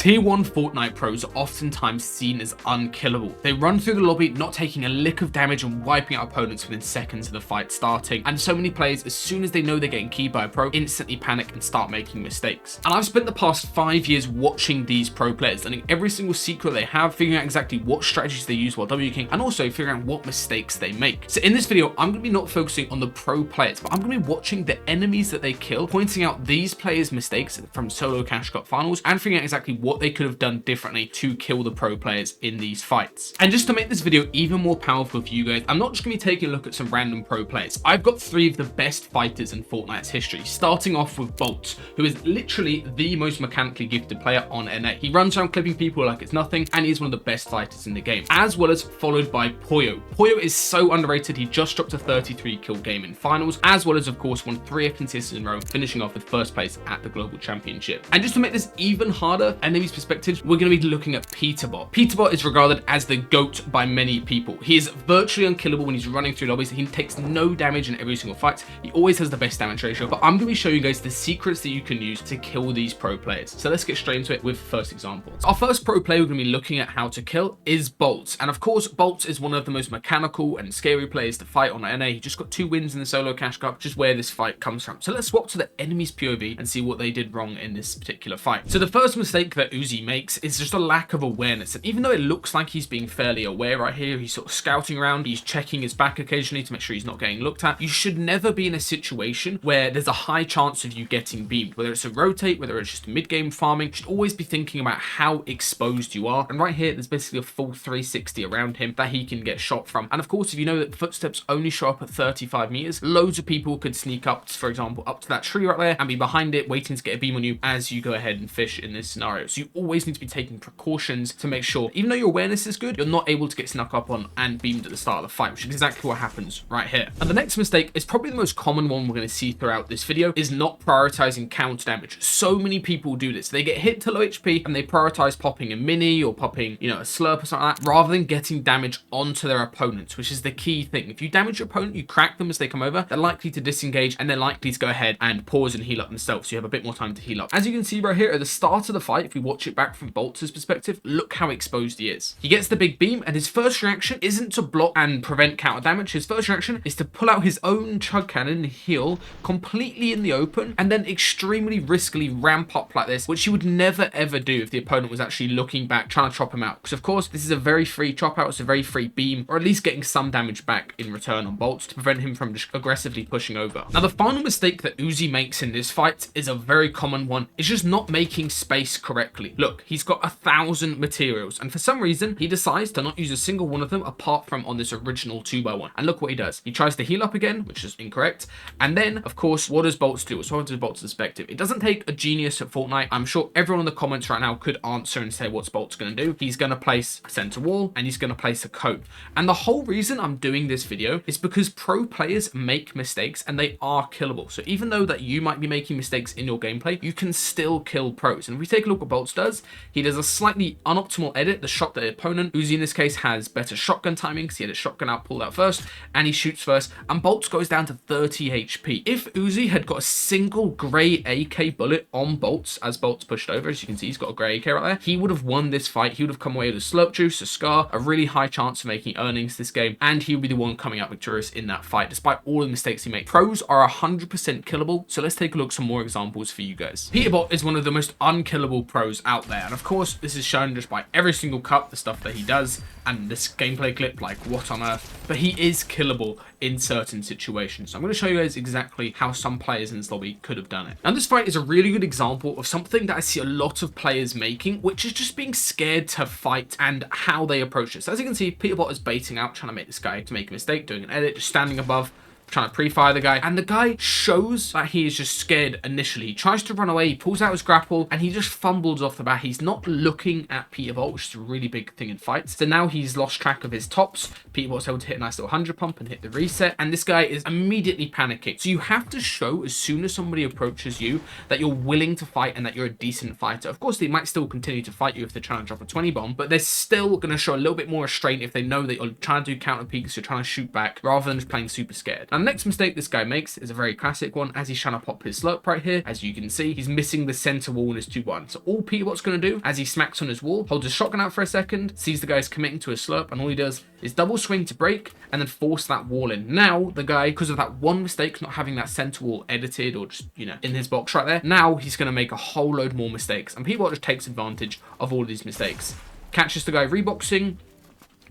Tier 1 Fortnite pros are oftentimes seen as unkillable. They run through the lobby, not taking a lick of damage and wiping out opponents within seconds of the fight starting. And so many players, as soon as they know they're getting keyed by a pro, instantly panic and start making mistakes. And I've spent the past 5 years watching these pro players, learning every single secret they have, figuring out exactly what strategies they use while W-king, and also figuring out what mistakes they make. So in this video, I'm going to be not focusing on the pro players, but I'm going to be watching the enemies that they kill, pointing out these players' mistakes from solo cash cup finals, and figuring out exactly what they could have done differently to kill the pro players in these fights. And just to make this video even more powerful for you guys, I'm not just going to be taking a look at some random pro players. I've got 3 of the best fighters in Fortnite's history, starting off with Bolt, who is literally the most mechanically gifted player on NA. He runs around clipping people like it's nothing, and he's one of the best fighters in the game, as well as followed by Pollo. Pollo is so underrated. He just dropped a 33 kill game in finals, as well as of course won 3 consists in a row, finishing off with first place at the global championship. And just to make this even harder, enemies perspectives, we're going to be looking at peterbot. Peterbot is regarded as the GOAT by many people. He is virtually unkillable when he's running through lobbies. He takes no damage in every single fight. He always has the best damage ratio, but I'm going to be showing you guys the secrets that you can use to kill these pro players. So let's get straight into it with first examples. Our first pro player we're going to be looking at how to kill is Bolt. And of course, Bolt is one of the most mechanical and scary players to fight on NA. He just got 2 wins in the solo cash cup, which is where this fight comes from. So let's swap to the enemy's POV and see what they did wrong in this particular fight. So the first mistake that Uzi makes is just a lack of awareness. And even though it looks like he's being fairly aware right here, he's sort of scouting around, he's checking his back occasionally to make sure he's not getting looked at. You should never be in a situation where there's a high chance of you getting beamed, whether it's a rotate, whether it's just mid-game farming. You should always be thinking about how exposed you are. And right here, there's basically a full 360 around him that he can get shot from. And of course, if you know that footsteps only show up at 35 meters, loads of people could sneak up, for example, up to that tree right there and be behind it, waiting to get a beam on you as you go ahead and fish in this scenario. So you always need to be taking precautions to make sure, even though your awareness is good, you're not able to get snuck up on and beamed at the start of the fight, which is exactly what happens right here. And the next mistake is probably the most common one we're going to see throughout this video, is not prioritizing counter damage. So many people do this. They get hit to low HP and they prioritize popping a mini or popping, you know, a slurp or something like that, rather than getting damage onto their opponents, which is the key thing. If you damage your opponent, you crack them as they come over, they're likely to disengage and they're likely to go ahead and pause and heal up themselves, so you have a bit more time to heal up. As you can see right here at the start of the fight, if we watch it back from Bolt's perspective, look how exposed he is. He gets the big beam and his first reaction isn't to block and prevent counter damage. His first reaction is to pull out his own chug cannon and heal completely in the open, and then extremely riskily ramp up like this, which you would never ever do if the opponent was actually looking back trying to chop him out, because of course this is a very free chop out, it's a very free beam, or at least getting some damage back in return on Bolt to prevent him from just aggressively pushing over. Now the final mistake that Uzi makes in this fight is a very common one. It's just not making space correctly. Look, he's got 1,000 materials, and for some reason he decides to not use a single one of them apart from on this original 2x1. And look what he does. He tries to heal up again, which is incorrect. And then of course, what does Bolt do? So what does Bolt's perspective? It doesn't take a genius at Fortnite. I'm sure everyone in the comments right now could answer and say what's Bolt's going to do. He's going to place a center wall and he's going to place a cone. And the whole reason I'm doing this video is because pro players make mistakes and they are killable. So even though that you might be making mistakes in your gameplay, you can still kill pros. And if we take a look at what Bolt does, he does a slightly unoptimal edit, the shot the opponent. Uzi in this case has better shotgun timing because he had his shotgun out, pulled out first, and he shoots first, and Bolt goes down to 30 HP. If Uzi had got a single grey AK bullet on Bolt's as Bolt's pushed over, as you can see he's got a grey AK right there, he would have won this fight. He would have come away with a slurp juice, a scar, a really high chance of making earnings this game, and he would be the one coming out victorious in that fight despite all the mistakes he made. Pros are 100% killable, so let's take a look at some more examples for you guys. Peterbot is one of the most unkillable pros out there, and of course this is shown just by every single cup, the stuff that he does, and this gameplay clip, like what on earth, but he is killable in certain situations. So I'm going to show you guys exactly how some players in this lobby could have done it. And this fight is a really good example of something that I see a lot of players making, which is just being scared to fight and how they approach this. As you can see, Peterbot is baiting out, trying to make this guy to make a mistake, doing an edit, just standing above, trying to pre-fire the guy, and the guy shows that he is just scared initially. He tries to run away, he pulls out his grapple, and he just fumbles off the bat. He's not looking at peterbot, which is a really big thing in fights. So now he's lost track of his tops. Peterbot's able to hit a nice little 100 pump and hit the reset, and this guy is immediately panicking. So you have to show as soon as somebody approaches you that you're willing to fight and that you're a decent fighter. Of course, they might still continue to fight you if they're trying to drop a 20 bomb, but they're still going to show a little bit more restraint if they know that you're trying to do counter peeks, you're trying to shoot back, rather than just playing super scared. And the next mistake this guy makes is a very classic one. As he's trying to pop his slurp right here, as you can see, he's missing the center wall in his 2-1. So all peterbot's going to do, as he smacks on his wall, holds his shotgun out for a second, sees the guy's committing to a slurp, and all he does is double swing to break and then force that wall in. Now the guy, because of that one mistake, not having that center wall edited or just, you know, in his box right there, now he's going to make a whole load more mistakes, and peterbot just takes advantage of all of these mistakes. Catches the guy reboxing,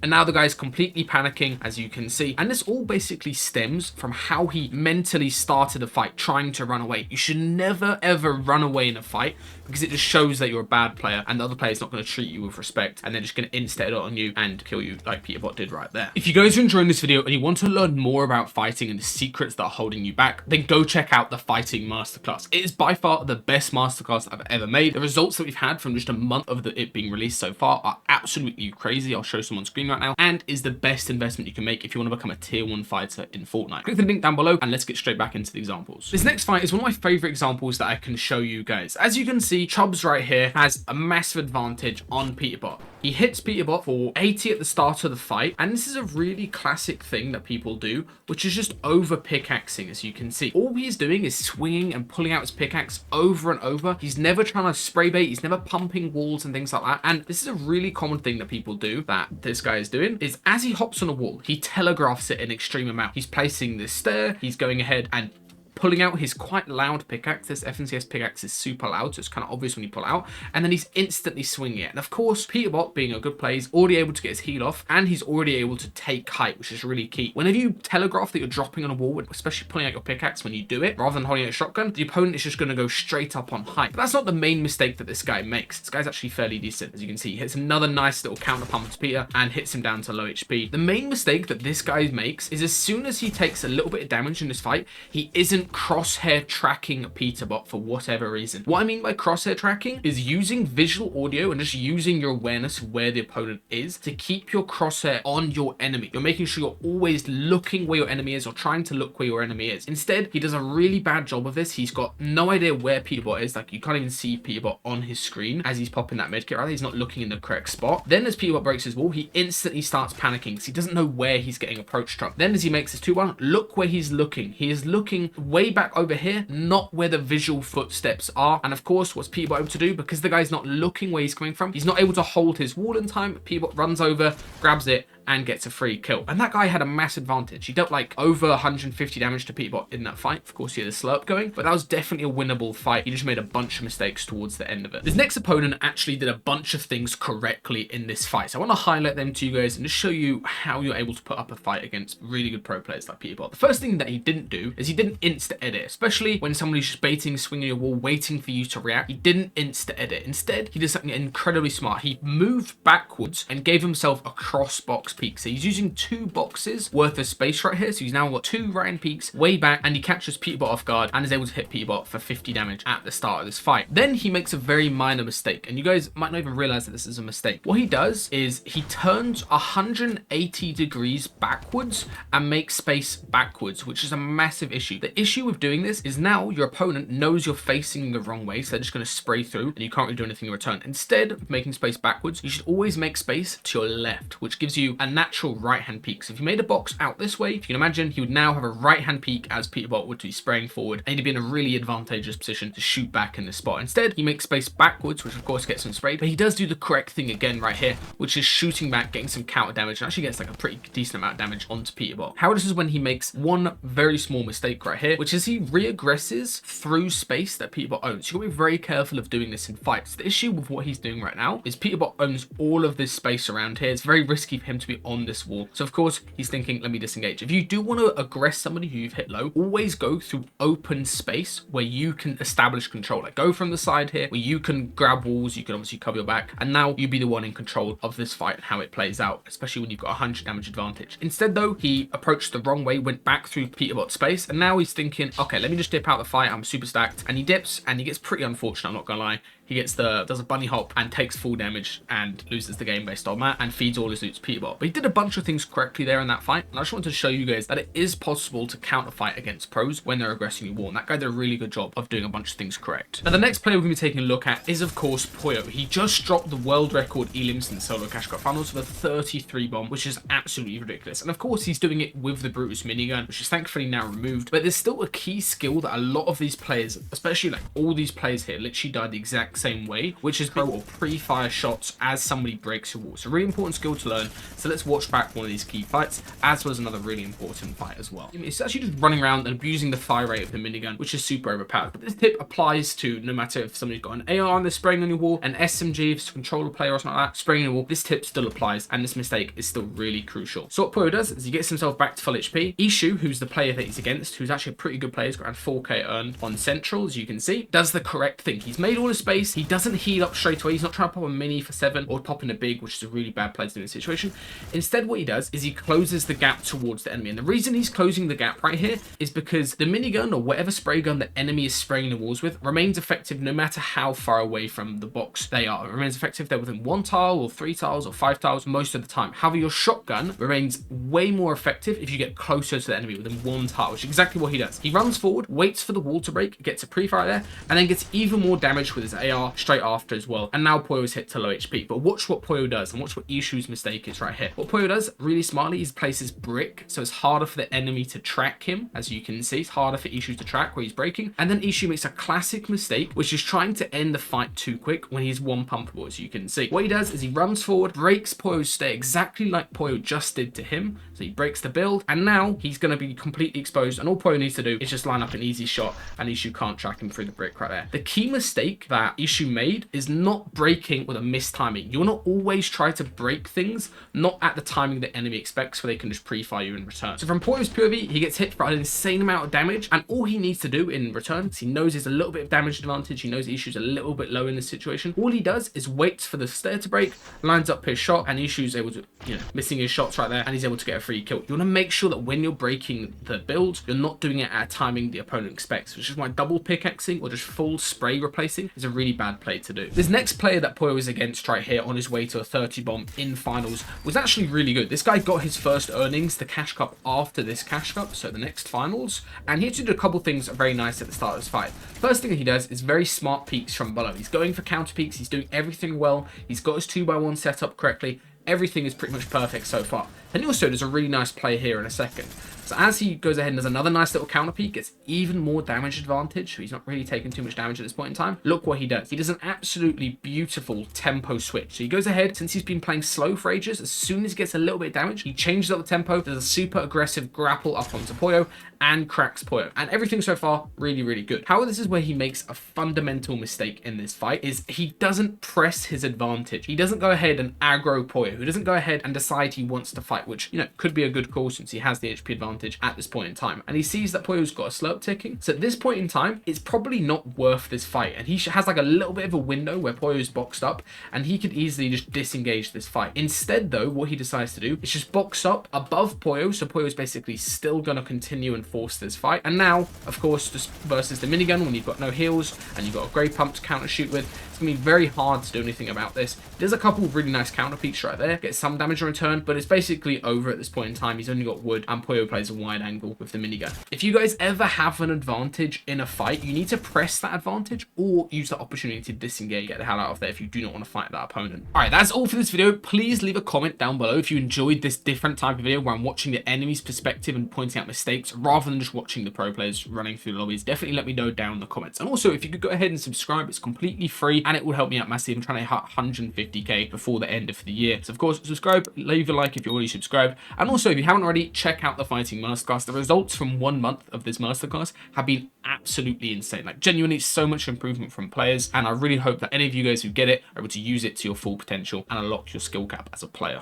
and now the guy's completely panicking, as you can see. And this all basically stems from how he mentally started a fight, trying to run away. You should never, ever run away in a fight, because it just shows that you're a bad player and the other player's not going to treat you with respect, and they're just going to insta it on you and kill you like peterbot did right there. If you guys are enjoying this video and you want to learn more about fighting and the secrets that are holding you back, then go check out the Fighting Masterclass. It is by far the best masterclass I've ever made. The results that we've had from just a month of it being released so far are absolutely crazy. I'll show some on screen right now, and is the best investment you can make if you want to become a tier 1 fighter in Fortnite. Click the link down below and let's get straight back into the examples. This next fight is one of my favorite examples that I can show you guys. As you can see, Chubbs right here has a massive advantage on peterbot. He hits peterbot for 80 at the start of the fight, and this is a really classic thing that people do, which is just over pickaxing. As you can see, all he's doing is swinging and pulling out his pickaxe over and over. He's never trying to spray bait, he's never pumping walls and things like that. And this is a really common thing that people do, that this guy is doing, is as he hops on a wall, he telegraphs it an extreme amount. He's placing this stair, he's going ahead and pulling out his quite loud pickaxe. This FNCS pickaxe is super loud, so it's kind of obvious when you pull it out, and then he's instantly swinging it. And of course, peterbot, being a good player, is already able to get his heal off, and he's already able to take height, which is really key. Whenever you telegraph that you're dropping on a wall, especially pulling out your pickaxe when you do it, rather than holding out a shotgun, the opponent is just going to go straight up on height. But that's not the main mistake that this guy makes. This guy's actually fairly decent. As you can see, he hits another nice little counter pump to Peter and hits him down to low HP. The main mistake that this guy makes is as soon as he takes a little bit of damage in this fight, he isn't crosshair tracking peterbot for whatever reason. What I mean by crosshair tracking is using visual audio and just using your awareness of where the opponent is to keep your crosshair on your enemy. You're making sure you're always looking where your enemy is or trying to look where your enemy is. Instead, he does a really bad job of this. He's got no idea where peterbot is. Like, you can't even see peterbot on his screen as he's popping that medkit, right? He's not looking in the correct spot. Then as peterbot breaks his wall, he instantly starts panicking because he doesn't know where he's getting approached from. Then as he makes his 2-1, look where he's looking. He is looking way back over here, not where the visual footsteps are. And of course, what's peterbot able to do? Because the guy's not looking where he's coming from, he's not able to hold his wall in time. Peterbot runs over, grabs it, and gets a free kill. And that guy had a mass advantage. He dealt like over 150 damage to peterbot in that fight. Of course, he had a slurp going, but that was definitely a winnable fight. He just made a bunch of mistakes towards the end of it. This next opponent actually did a bunch of things correctly in this fight, so I want to highlight them to you guys and just show you how you're able to put up a fight against really good pro players like peterbot. The first thing that he didn't do is he didn't insta edit, especially when somebody's just baiting, swinging your wall, waiting for you to react. He didn't insta edit. Instead, he did something incredibly smart. He moved backwards and gave himself a cross box peek. So he's using 2 boxes worth of space right here. So he's now got 2 right-hand peaks way back, and he catches peterbot off guard and is able to hit peterbot for 50 damage at the start of this fight. Then he makes a very minor mistake, and you guys might not even realize that this is a mistake. What he does is he turns 180 degrees backwards and makes space backwards, which is a massive issue. The issue with doing this is now your opponent knows you're facing the wrong way, so they're just going to spray through and you can't really do anything in return. Instead of making space backwards, you should always make space to your left, which gives you a natural right-hand peek. So if you made a box out this way, if you can imagine, he would now have a right-hand peek as peterbot would be spraying forward, and he'd be in a really advantageous position to shoot back in this spot. Instead, he makes space backwards, which of course gets him sprayed, but he does do the correct thing again right here, which is shooting back, getting some counter damage, and actually gets like a pretty decent amount of damage onto peterbot. However, this is when he makes one very small mistake right here, which is he re-aggresses through space that peterbot owns. You've got to be very careful of doing this in fights. The issue with what he's doing right now is peterbot owns all of this space around here. It's very risky for him to be on this wall. So of course, he's thinking, let me disengage. If you do want to aggress somebody who you've hit low, always go through open space where you can establish control. Like, go from the side here where you can grab walls, you can obviously cover your back, and now you be the one in control of this fight and how it plays out, especially when you've got 100 damage advantage. Instead though, he approached the wrong way, went back through peterbot space, and now he's thinking, okay, let me just dip out the fight, I'm super stacked, and he dips and he gets pretty unfortunate, I'm not gonna lie. he does a bunny hop and takes full damage and loses the game based on that, and feeds all his loot to peterbot. But he did a bunch of things correctly there in that fight, and I just wanted to show you guys that it is possible to counter fight against pros when they're aggressing your wall, and that guy did a really good job of doing a bunch of things correct. Now the next player we're going to be taking a look at is of course Poyo. He just dropped the world record elims in solo cash cup finals with a 33 bomb, which is absolutely ridiculous. And of course he's doing it with the Brutus minigun, which is thankfully now removed, but there's still a key skill that a lot of these players, especially like all these players here, literally died the exact same way, which is pro or pre-fire shots as somebody breaks your wall. It's a really important skill to learn, so let's watch back one of these key fights, as well as another really important fight as well. It's actually just running around and abusing the fire rate of the minigun, which is super overpowered. But this tip applies to no matter if somebody's got an AR and they're spraying on your wall, an SMG if it's a controller player or something like that, spraying on your wall, this tip still applies, and this mistake is still really crucial. So what Poyo does is he gets himself back to full HP. Ishu, who's the player that he's against, who's actually a pretty good player, he's got around 4k earned on Central, as you can see, does the correct thing. He's made all the space, he doesn't heal up straight away, he's not trying to pop a mini for 7 or pop in a big, which is a really bad play to do in this situation. Instead, what he does is he closes the gap towards the enemy, and the reason he's closing the gap right here is because the minigun or whatever spray gun the enemy is spraying the walls with remains effective no matter how far away from the box they are. It remains effective they're within 1 tile or 3 tiles or 5 tiles most of the time. However, your shotgun remains way more effective if you get closer to the enemy within 1 tile, which is exactly what he does. He runs forward, waits for the wall to break, gets a pre-fire there, and then gets even more damage with his AR straight after as well. And now Poyo is hit to low HP. But watch what Poyo does, and watch what Ishu's mistake is right here. What Poyo does really smartly is places brick, so it's harder for the enemy to track him. As you can see, it's harder for Ishu to track where he's breaking. And then Ishu makes a classic mistake, which is trying to end the fight too quick when he's one pumpable, as you can see. What he does is he runs forward, breaks Poyo's stay exactly like Poyo just did to him. So he breaks the build, and now he's going to be completely exposed, and all Poyo needs to do is just line up an easy shot, and Ishu can't track him through the brick right there. The key mistake that Ishu made is not breaking with a mistiming. You want to always try to break things, not at the timing the enemy expects, where they can just pre-fire you in return. So from Poyo's POV, he gets hit for an insane amount of damage, and all he needs to do in return, is he knows there's a little bit of damage advantage, he knows Ishu's a little bit low in this situation. All he does is waits for the stair to break, lines up his shot, and Ishu's able to, missing his shots right there, and he's able to get a free kill. You want to make sure that when you're breaking the build, you're not doing it at a timing the opponent expects, which is why double pickaxing or just full spray replacing is a really bad play to do. This next player that Poyo is against right here on his way to a 30 bomb in finals was actually really good. This guy got his first earnings, the cash cup, after this cash cup, so the next finals, and he actually did a couple things very nice at the start of this fight. First thing he does is very smart peeks from below. He's going for counter peeks, he's doing everything well, he's got his 2x1 set up correctly, everything is pretty much perfect so far. And he also does a really nice play here in a second. So as he goes ahead and does another nice little counter peek, gets even more damage advantage. So he's not really taking too much damage at this point in time. Look what he does. He does an absolutely beautiful tempo switch. So he goes ahead, since he's been playing slow for ages, as soon as he gets a little bit of damage, he changes up the tempo, does a super aggressive grapple up onto Poyo, and cracks Poyo. And everything so far, really, really good. However, this is where he makes a fundamental mistake in this fight, is he doesn't press his advantage. He doesn't go ahead and aggro Poyo. He doesn't go ahead and decide he wants to fight, which, could be a good call since he has the HP advantage at this point in time. And he sees that Poyo's got a slope ticking. So at this point in time, it's probably not worth this fight. And he has like a little bit of a window where Poyo's boxed up, and he could easily just disengage this fight. Instead, though, what he decides to do is just box up above Poyo. So Poyo's basically still going to continue and force this fight. And now, of course, just versus the minigun, when you've got no heals and you've got a grey pump to counter shoot with, it's going to be very hard to do anything about this. There's a couple of really nice counter peeks right there, get some damage in return, but it's basically over at this point in time. He's only got wood, and Poyo plays a wide angle with the minigun. If you guys ever have an advantage in a fight, you need to press that advantage or use the opportunity to disengage, get the hell out of there if you do not want to fight that opponent. Alright, that's all for this video. Please leave a comment down below if you enjoyed this different type of video where I'm watching the enemy's perspective and pointing out mistakes rather than just watching the pro players running through the lobbies. Definitely let me know down in the comments. And also, if you could go ahead and subscribe, it's completely free and it will help me out massively. I'm trying to hit 150k before the end of the year. So of course, subscribe, leave a like if you're already subscribed. And also, if you haven't already, check out the Fighting Masterclass. The results from 1 month of this masterclass have been absolutely insane. Like, genuinely so much improvement from players. And I really hope that any of you guys who get it are able to use it to your full potential and unlock your skill cap as a player.